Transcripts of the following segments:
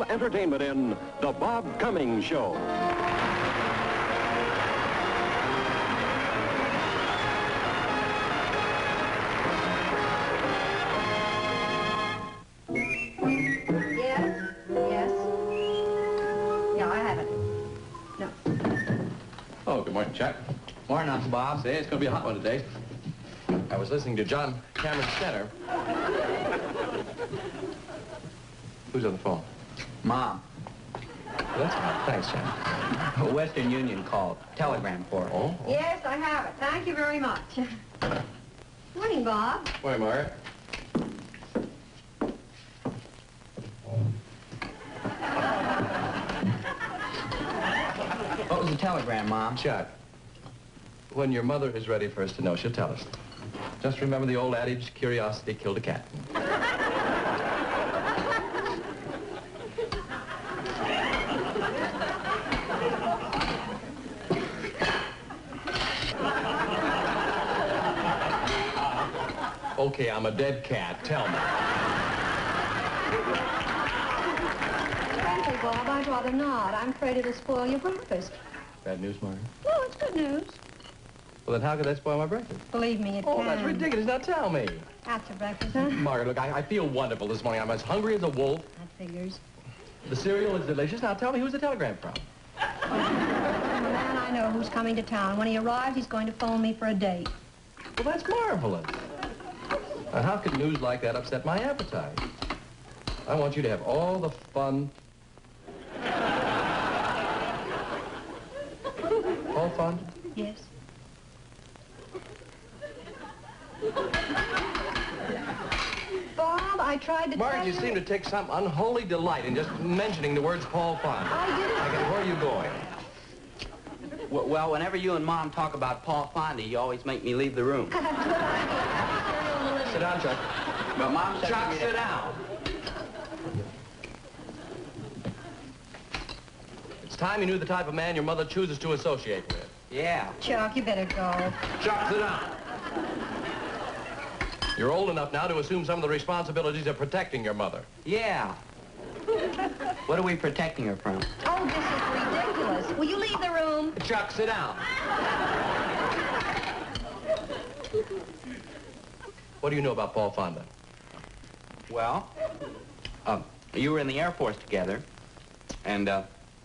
all entertainment in The Bob Cummings Show. Oh, good morning, Chuck. Morning, Uncle Bob. Say, it's going to be a hot one today. I was listening to John Cameron Center. Who's on the phone? Mom. That's hot. Thanks, John. Western Union called. Telegram for her. Oh? Yes, I have it. Thank you very much. Morning, Bob. Morning, Margaret. What was the telegram, Mom? Chuck, when your mother is ready for us to know, she'll tell us. Just remember the old adage, curiosity killed a cat. Okay, I'm a dead cat. Tell me. Frankly, Bob, I'd rather not. I'm afraid it'll spoil your breakfast. Bad news, Margaret? No, it's good news. Well, then how could that spoil my breakfast? Believe me, it Oh, can. that's ridiculous. Now tell me. That's your breakfast, huh? Margaret, look, I feel wonderful this morning. I'm as hungry as a wolf. That figures. The cereal is delicious. Now tell me, who's the telegram from? From a man I know who's coming to town. When he arrives, he's going to phone me for a date. Well, that's marvelous. Now, how could news like that upset my appetite? I want you to have all the fun. All fun? Yes. Bob, I tried to Margaret, tell you seem to take some unholy delight in just mentioning the words Paul Fond. I didn't. Where are you going? Well, whenever you and Mom talk about Paul Fondy, you always make me leave the room. Sit down, Chuck. But Mom said Chuck, sit down. It's time you knew the type of man your mother chooses to associate with. Yeah. Chuck, you better go. Chuck, sit down. You're old enough now to assume some of the responsibilities of protecting your mother. Yeah. What are we protecting her from? Oh, this is ridiculous. Will you leave the room? Chuck, sit down. What do you know about Paul Fonda? Well, you were in the Air Force together, and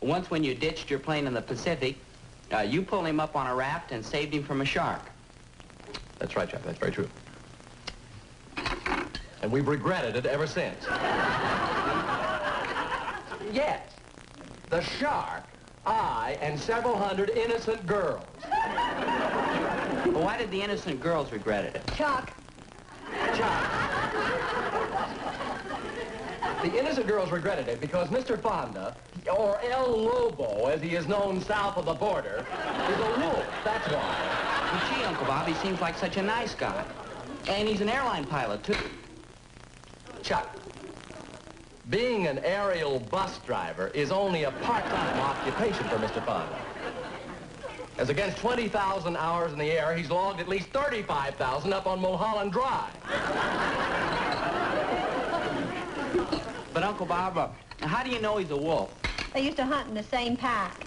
once when you ditched your plane in the Pacific, you pulled him up on a raft and saved him from a shark. That's right, Chuck. That's very true. And we've regretted it ever since. Yes. The shark, I, and several hundred innocent girls. Well, why did the innocent girls regret it? Chuck. Chuck. The innocent girls regretted it because Mr. Fonda, or El Lobo, as he is known south of the border, is a wolf. That's why. Well, gee, Uncle Bob, he seems like such a nice guy. And he's an airline pilot, too. Chuck, being an aerial bus driver is only a part-time occupation for Mr. Fonda. As against 20,000 hours in the air, he's logged at least 35,000 up on Mulholland Drive. But, Uncle Bob, how do you know he's a wolf? They used to hunt in the same pack.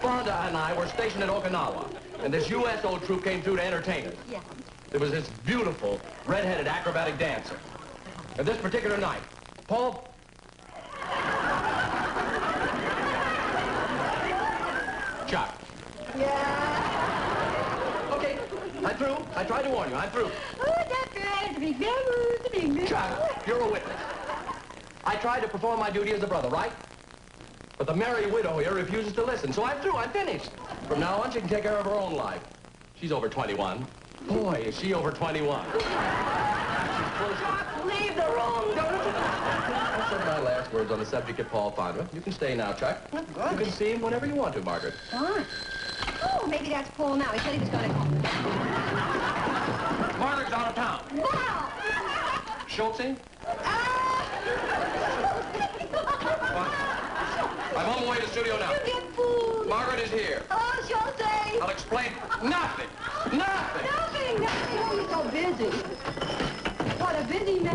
Fonda and I were stationed at Okinawa, and this USO troop came through to entertain us. Yeah. There was this beautiful, red-headed acrobatic dancer. And this particular night, Paul... Chuck. Yeah. Okay, I'm through. I tried to warn you. I'm through. Oh, that's right. The big devil, the big devil. Chuck, you're a witness. I tried to perform my duty as a brother, right? But the merry widow here refuses to listen, so I'm through. I'm finished. From now on, she can take care of her own life. She's over 21. Boy, is she over 21. Chuck, leave the room. I said my last words on the subject of Paul Fonda. You can stay now, Chuck. Good. You can see him whenever you want to, Margaret. Fine. Oh, maybe that's Paul now. He said he was going to come. Margaret's out of town. Wow. Schultze? I'm on my way to the studio now. You get food. Margaret is here. Oh, Schultze. explain nothing. Nothing. Nothing. Oh, he's so busy. What a busy man.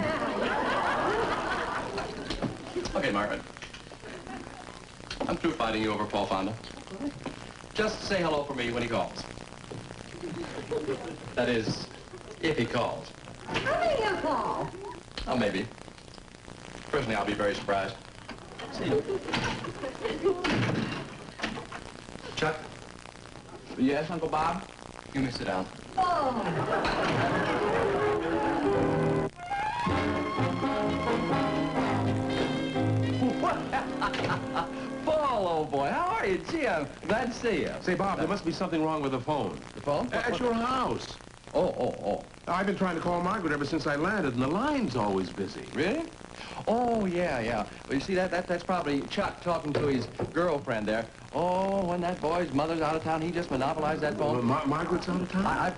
Okay, Margaret. I'm through fighting you over Paul Fonda. Just say hello for me when he calls. That is, if he calls. How many you call? Oh, maybe. Personally, I'll be very surprised. See. Chuck? Yes, Uncle Bob? You may sit down. Oh. Paul, old boy, how are you? Gee, I'm glad to see you. Say, Bob, there must be something wrong with the phone. The phone? At your house. Oh. I've been trying to call Margaret ever since I landed, and the line's always busy. Really? Oh, yeah. Well, you see, that's probably Chuck talking to his girlfriend there. Oh, when that boy's mother's out of town, he just monopolized that phone. Margaret's out of town?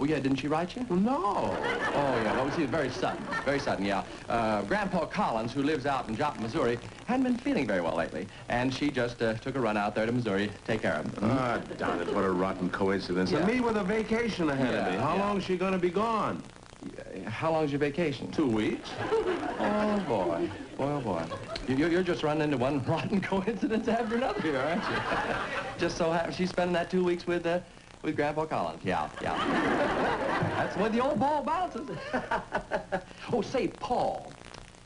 Oh, yeah, didn't she write you? No. Oh, yeah, well, see, very sudden, yeah. Grandpa Collins, who lives out in Joplin, Missouri, hadn't been feeling very well lately, and she just took a run out there to Missouri to take care of him. Ah, darn it, what a rotten coincidence. Yeah. And me with a vacation ahead of me. How long's she gonna be gone? How long's your vacation? 2 weeks. Oh, boy. Oh, boy. You're just running into one rotten coincidence after another here, aren't you? Just so happens she's spending that 2 weeks with Grandpa Collins. Yeah. That's the way the old ball bounces. Oh, say, Paul,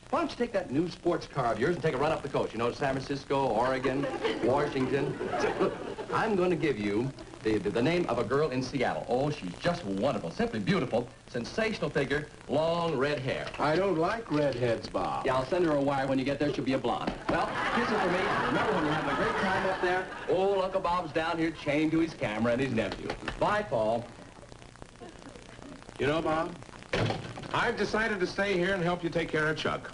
why don't you take that new sports car of yours and take a run up the coast? You know, to San Francisco, Oregon, Washington. Look, I'm going to give you the name of a girl in Seattle. Oh, she's just wonderful, simply beautiful, sensational figure, long red hair. I don't like redheads, Bob. Yeah, I'll send her a wire when you get there. She'll be a blonde. Well, kiss her for me. Remember when you're having a great time up there? Old Uncle Bob's down here chained to his camera and his nephew. Bye, Paul. You know, Bob, I've decided to stay here and help you take care of Chuck.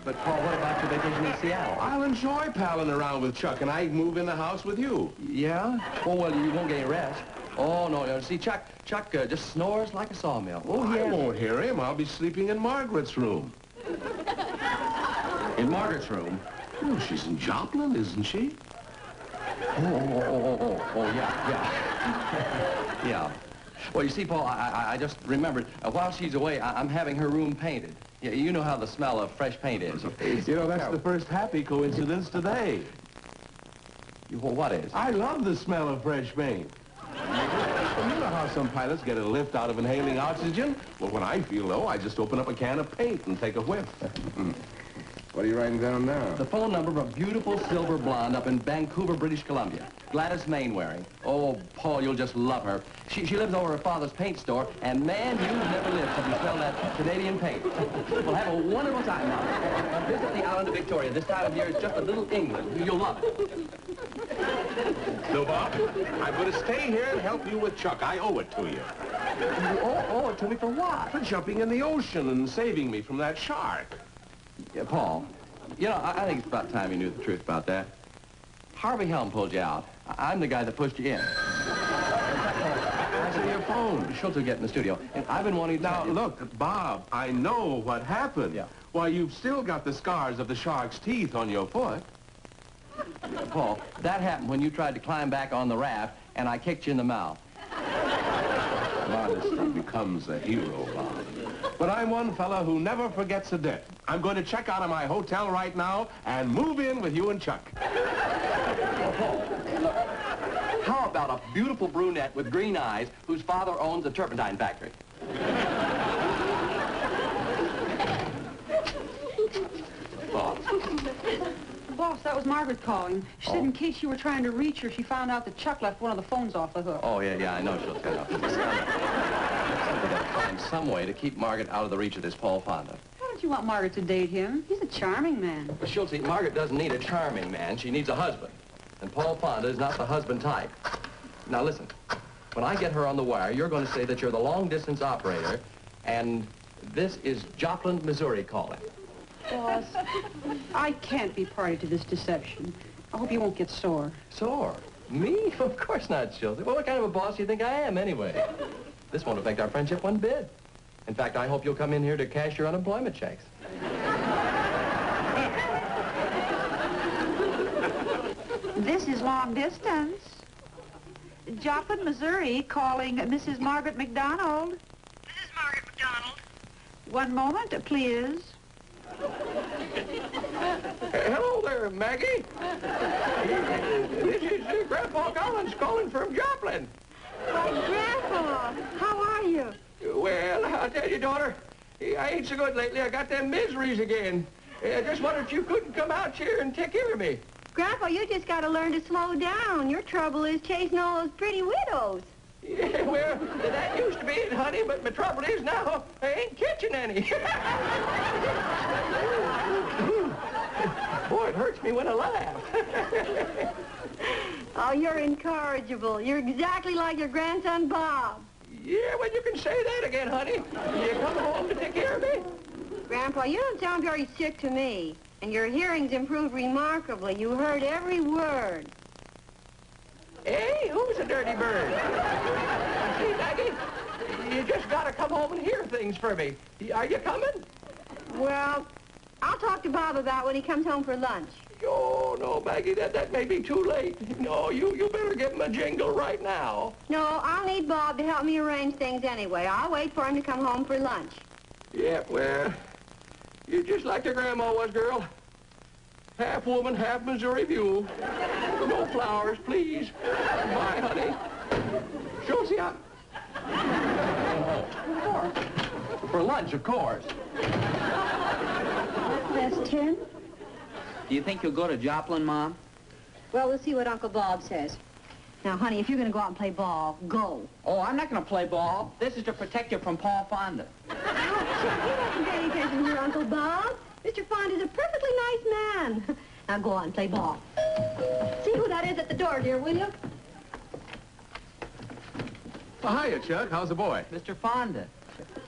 But, Paul, what about your vacation in Seattle? I'll enjoy palling around with Chuck, and I move in the house with you. Yeah? Oh, well, you won't get any rest. Oh, no. See, Chuck just snores like a sawmill. Oh, I won't hear him. I'll be sleeping in Margaret's room. In Margaret's room? Oh, she's in Joplin, isn't she? Oh, yeah. Yeah. Well, you see, Paul, I just remembered, while she's away, I'm having her room painted. Yeah, you know how the smell of fresh paint is. You know, that's the first happy coincidence today. Well, what is? I love the smell of fresh paint. Well, you know how some pilots get a lift out of inhaling oxygen? Well, when I feel low, I just open up a can of paint and take a whiff. What are you writing down now? The phone number of a beautiful silver blonde up in Vancouver, British Columbia. Gladys Mainwaring. Oh, Paul, you'll just love her. She lives over her father's paint store, and man, you've never lived till you smell that Canadian paint. We'll have a wonderful time now. And visit the island of Victoria. This time of year is just a little England. You'll love it. No, Bob, I'm going to stay here and help you with Chuck. I owe it to you. You owe it to me for what? For jumping in the ocean and saving me from that shark. Yeah, Paul, you know, I think it's about time you knew the truth about that. Harvey Helm pulled you out. I'm the guy that pushed you in. I see your phone. Schulte will get in the studio. And I've been wanting to... Now, look, Bob, I know what happened. Yeah. Why, you've still got the scars of the shark's teeth on your foot. Paul, that happened when you tried to climb back on the raft, and I kicked you in the mouth. Modesty becomes a hero, Bob. But I'm one fella who never forgets a debt. I'm going to check out of my hotel right now and move in with you and Chuck. Paul, look, how about a beautiful brunette with green eyes whose father owns a turpentine factory? Boss, that was Margaret calling. She said in case you were trying to reach her, she found out that Chuck left one of the phones off the hook. Oh, yeah, I know she'll tell. Somebody got to find some way to keep Margaret out of the reach of this Paul Fonda. Why don't you want Margaret to date him? He's a charming man. But Schulte, Margaret doesn't need a charming man. She needs a husband. And Paul Fonda is not the husband type. Now, listen. When I get her on the wire, you're going to say that you're the long-distance operator, and this is Joplin, Missouri calling. Boss, I can't be party to this deception. I hope you won't get sore. Sore? Me? Of course not, Schulte. Well, what kind of a boss do you think I am, anyway? This won't affect our friendship one bit. In fact, I hope you'll come in here to cash your unemployment checks. This is long distance. Joplin, Missouri, calling Mrs. Margaret McDonald. Mrs. Margaret McDonald. One moment, please. Hello there, Maggie. This is Grandpa Collins calling from Joplin. Why, Grandpa, how are you? Well, I'll tell you, daughter, I ain't so good lately. I got them miseries again. I just wondered if you couldn't come out here and take care of me. Grandpa, you just got to learn to slow down. Your trouble is chasing all those pretty widows. Yeah, well, that used to be it, honey, but my trouble is now I ain't catching any. Boy, it hurts me when I laugh. Oh, you're incorrigible. You're exactly like your grandson, Bob. Yeah, well, you can say that again, honey. You come home to take care of me? Grandpa, you don't sound very sick to me. And your hearing's improved remarkably. You heard every word. Hey, who's a dirty bird? See, Maggie, you just got to come home and hear things for me. Are you coming? Well, I'll talk to Bob about when he comes home for lunch. Oh, no, Maggie, that may be too late. No, you better give him a jingle right now. No, I'll need Bob to help me arrange things anyway. I'll wait for him to come home for lunch. Yeah, well, you're just like your grandma was, girl. Half woman, half Missouri mule. No flowers, please. Bye, honey. Schultze, For lunch, of course. That's 10. Do you think you'll go to Joplin, Mom? Well, we'll see what Uncle Bob says. Now, honey, if you're going to go out and play ball, go. Oh, I'm not going to play ball. This is to protect you from Paul Fonda. Oh, you don't pay any attention to your Uncle Bob. Mr. Fonda's a perfectly nice man. Now go on, play ball. See who that is at the door, dear, will you? Oh, hiya, Chuck. How's the boy? Mr. Fonda,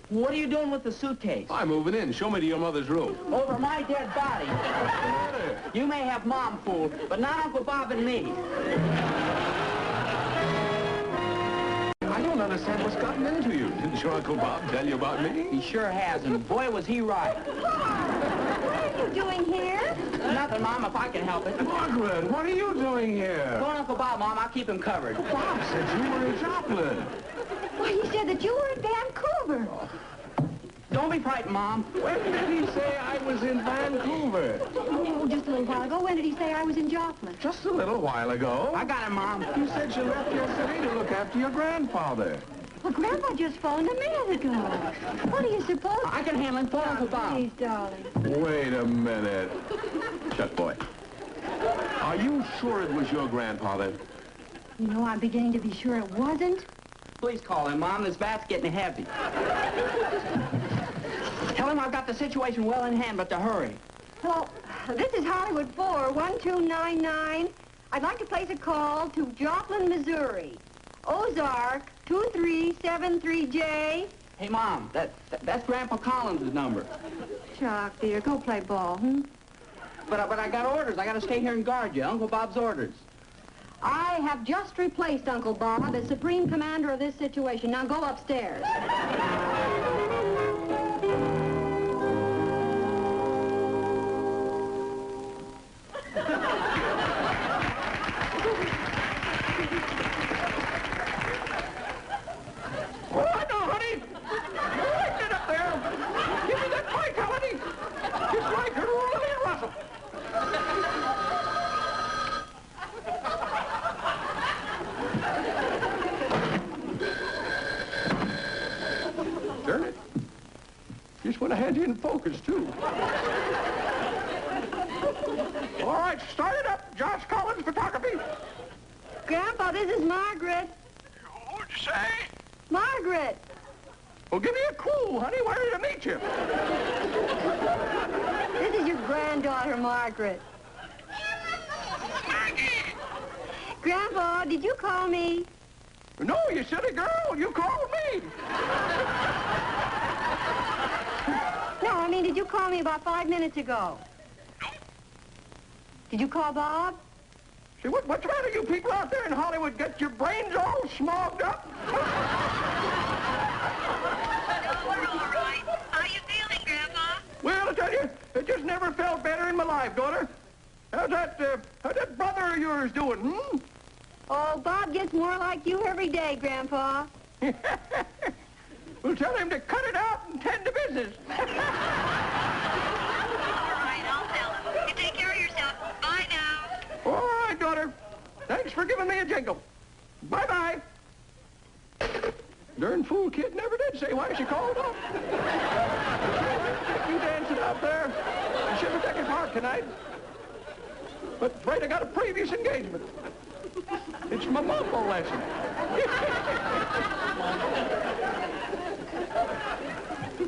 what are you doing with the suitcase? I'm moving in. Show me to your mother's room. Over my dead body. What's the matter? You may have Mom fooled, but not Uncle Bob and me. I don't understand what's gotten into you. Didn't your Uncle Bob tell you about me? He sure has, and boy, was he right. What are you doing here? Nothing, Mom, if I can help it. Margaret, what are you doing here? Go on, Uncle Bob, Mom. I'll keep him covered. Bob said you were in Joplin. Why, he said that you were in Vancouver. Don't be frightened, Mom. When did he say I was in Vancouver? Oh, just a little while ago. When did he say I was in Joplin? Just a little while ago. I got him, Mom. You said you left your city to look after your grandfather. Well, Grandpa just phoned a minute ago. What do you suppose? I can handle him for Uncle Bob. Please, darling. Wait a minute. Chuck, boy. Are you sure it was your grandfather? You know, I'm beginning to be sure it wasn't. Please call him, Mom. This bat's getting heavy. Tell him I've got the situation well in hand, but to hurry. Hello, this is Hollywood 41299. I'd like to place a call to Joplin, Missouri. Ozark 2373J. Hey, Mom, that's Grandpa Collins' number. Chuck, dear, go play ball, But I got orders. I got to stay here and guard you. Uncle Bob's orders. I have just replaced Uncle Bob as supreme commander of this situation. Now go upstairs. When I had you in focus, too. All right, start it up. Josh Collins Photography. Grandpa, this is Margaret. Who'd you say? Margaret. Well, give me a clue, honey. Where did I meet you? This is your granddaughter, Margaret. Maggie! Grandpa, did you call me? No, you silly girl. You called me. No, I mean, did you call me about 5 minutes ago? No. Did you call Bob? See, what's the matter? You people out there in Hollywood get your brains all smogged up? No, we're all right. How you feeling, Grandpa? Well, I tell you, I just never felt better in my life, daughter. How's that brother of yours doing, Oh, Bob gets more like you every day, Grandpa. We'll tell him to cut it out and tend to business. All right, I'll tell him. You take care of yourself. Bye now. All right, daughter. Thanks for giving me a jingle. Bye-bye. Darn fool kid never did say why she called off. You dancing out there. I should have taken part tonight. But afraid I got a previous engagement. It's my mambo lesson.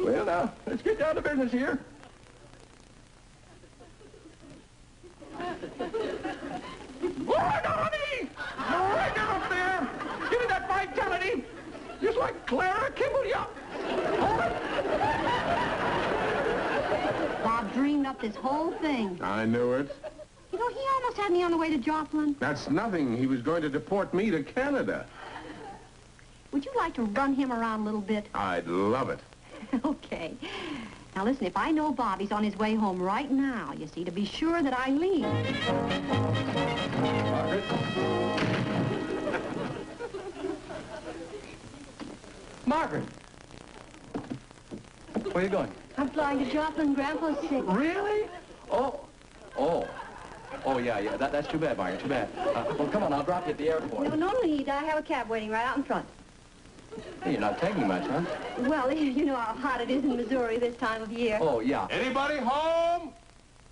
Well, now, let's get down to business here. Lord, honey! Right up there! Give me that vitality! Just like Clara Kimball, yeah. Bob dreamed up this whole thing. I knew it. You know, he almost had me on the way to Joplin. That's nothing. He was going to deport me to Canada. Would you like to run him around a little bit? I'd love it. Okay. Now, listen, if I know Bobby's on his way home right now, you see, to be sure that I leave. Margaret! Where are you going? I'm flying to Joplin. Grandpa's sick. Really? Oh, yeah. That's too bad, Margaret, too bad. Well, come on, I'll drop you at the airport. No need. I have a cab waiting right out in front. Hey, you're not taking much, huh? Well, you know how hot it is in Missouri this time of year. Oh, yeah. Anybody home?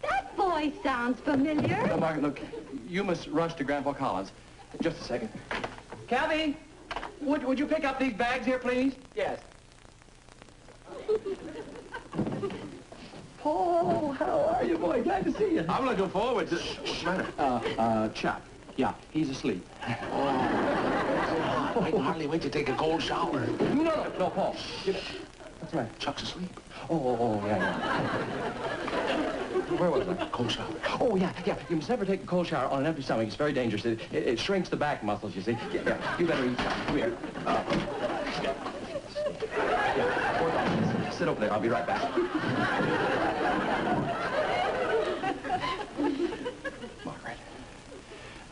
That voice sounds familiar. No, Margaret, look, you must rush to Grandpa Collins. Just a second. Cabby, would you pick up these bags here, please? Yes. Paul, how are you, boy? Glad to see you. I'm looking forward to... What's the matter? Chuck. Yeah, he's asleep. I can hardly wait to take a cold shower. No, Paul. What's the matter? Chuck's asleep. Oh, yeah. Where was I? Cold shower. Oh, yeah. You must never take a cold shower on an empty stomach. It's very dangerous. It shrinks the back muscles, you see. Yeah. You better eat something. Come here. Yeah. Sit over there. I'll be right back. Margaret,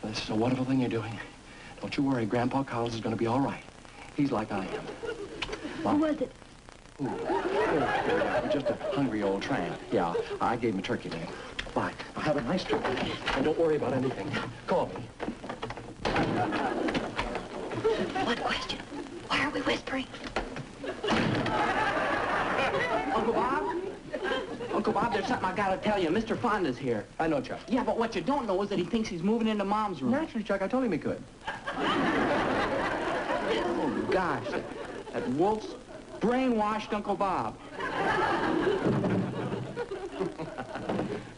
this is a wonderful thing you're doing. Don't you worry. Grandpa Collins is going to be all right. He's like I am. Who was it? Just a hungry old tramp. Yeah, I gave him a turkey leg. Bye. Now have a nice trip. And don't worry about anything. Call me. One question. Why are we whispering? Uncle Bob? Uncle Bob, there's something I gotta tell you. Mr. Fonda's here. I know, Chuck. Yeah, but what you don't know is that he thinks he's moving into Mom's room. Naturally, Chuck, I told him he could. Oh, gosh. That Wolf's brainwashed Uncle Bob.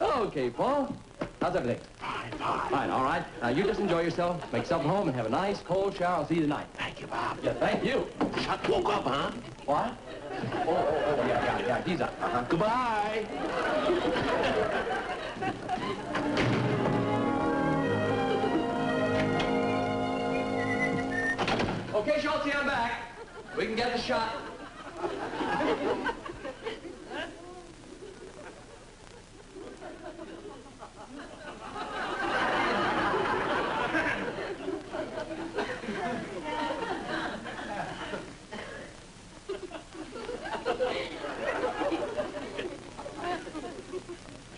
Okay, Paul. How's everything? Fine. Fine, all right. Now, you just enjoy yourself. Make yourself at home and have a nice cold shower. I'll see you tonight. Thank you, Bob. Yeah, thank you. Chuck woke up, huh? What? Oh, yeah. He's up. Goodbye. Okay, Schultz, I'm back. We can get the shot.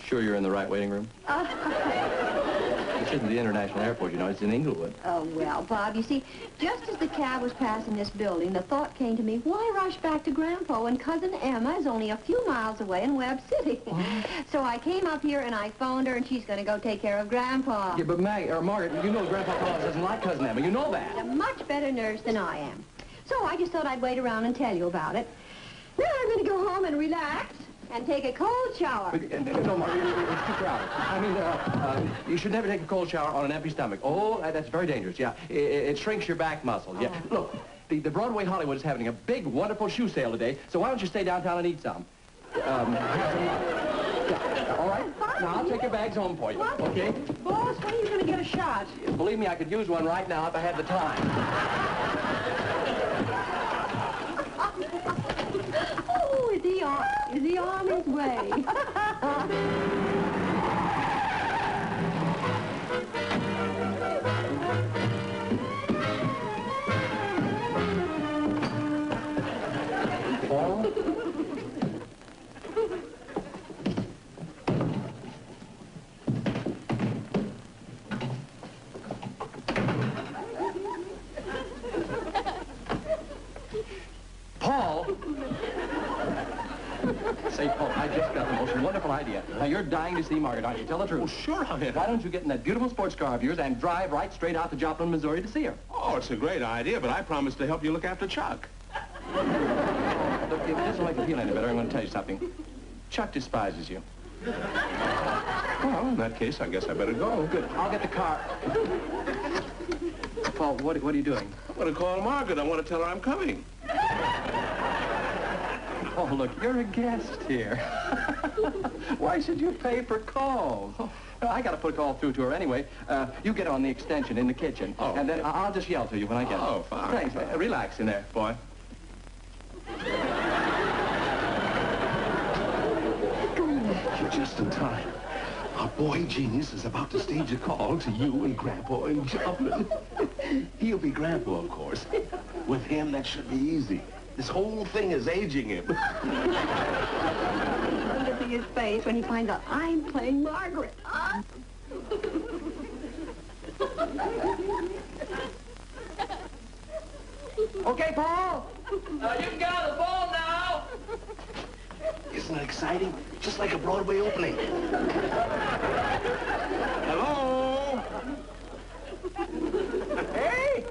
Sure you're in the right waiting room? This isn't the International Airport, you know. It's in Inglewood. Oh, well, Bob, you see, just as the cab was passing this building, the thought came to me, why rush back to Grandpa when Cousin Emma is only a few miles away in Webb City? So I came up here and I phoned her, and she's going to go take care of Grandpa. Yeah, but Margaret, you know Grandpa Collins doesn't like Cousin Emma. You know that. She's a much better nurse than I am. So I just thought I'd wait around and tell you about it. Now I'm going to go home and relax and take a cold shower. No, Margaret, it's too crowded. I mean, you should never take a cold shower on an empty stomach. Oh, that's very dangerous, yeah. It shrinks your back muscles, yeah. Oh. Look, the Broadway Hollywood is having a big, wonderful shoe sale today, so why don't you stay downtown and eat some? Yeah, all right? Now, I'll take your bags home for you, What? okay? Boss, when are you going to get a shot? Believe me, I could use one right now if I had the time. Oh, is he on his way? Paul! Say, Paul, I just got the most wonderful idea. Now, you're dying to see Margaret, aren't you? Tell the truth. Oh, sure I am. Why don't you get in that beautiful sports car of yours and drive right straight out to Joplin, Missouri to see her? Oh, it's a great idea, but I promised to help you look after Chuck. Look, if it doesn't make you feel any better, I'm going to tell you something. Chuck despises you. Well, in that case, I guess I better go. Good. I'll get the car. Paul, what are you doing? I'm going to call Margaret. I want to tell her I'm coming. Oh, look, you're a guest here. Why should you pay for calls? I got to put a call through to her anyway. You get on the extension in the kitchen, and then I'll just yell to you when I get it. Oh, fine. Thanks. Relax in there, boy. You're just in time. Our boy genius is about to stage a call to you and Grandpa in Joplin. He'll be Grandpa, of course. With him, that should be easy. This whole thing is aging him. Look at his face when he finds out I'm playing Margaret. Huh? Okay, Paul? You can get on the phone now. Isn't that exciting? Just like a Broadway opening. Hello? Hey!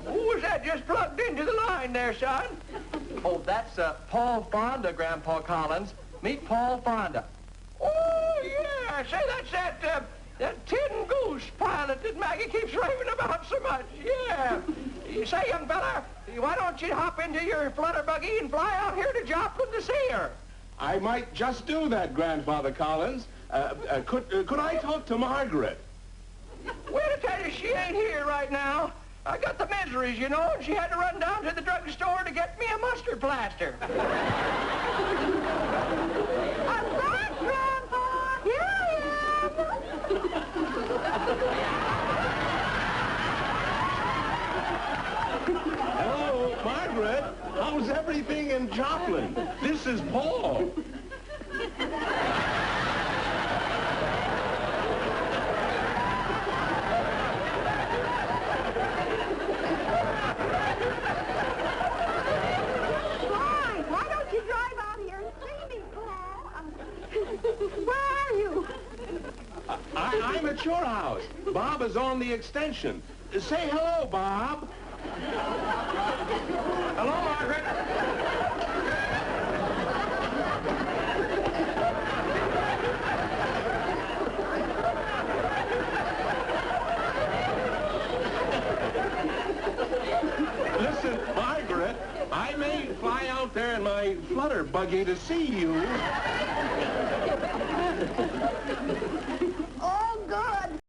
Who was that just plugged into the line there, son? Oh, that's Paul Fonda, Grandpa Collins. Meet Paul Fonda. Oh, yeah. Say, that's that Tin Goose pilot that Maggie keeps raving about so much. Yeah. You say, young fella, why don't you hop into your flutter buggy and fly out here to Joplin to see her? I might just do that, Grandfather Collins. Could I talk to Margaret? Well, to tell you, she ain't here right now. I got the miseries, you know, and she had to run down to the drugstore to get me a mustard plaster. I'm back, Grandpa! Here I Hello, Margaret. How's everything in Joplin? This is Paul. Why don't you drive out here and see me, Paul? Where are you? I'm at your house. Bob is on the extension. Say hello, Bob. Hello, Margaret. Listen, Margaret, I may fly out there in my flutter buggy to see you.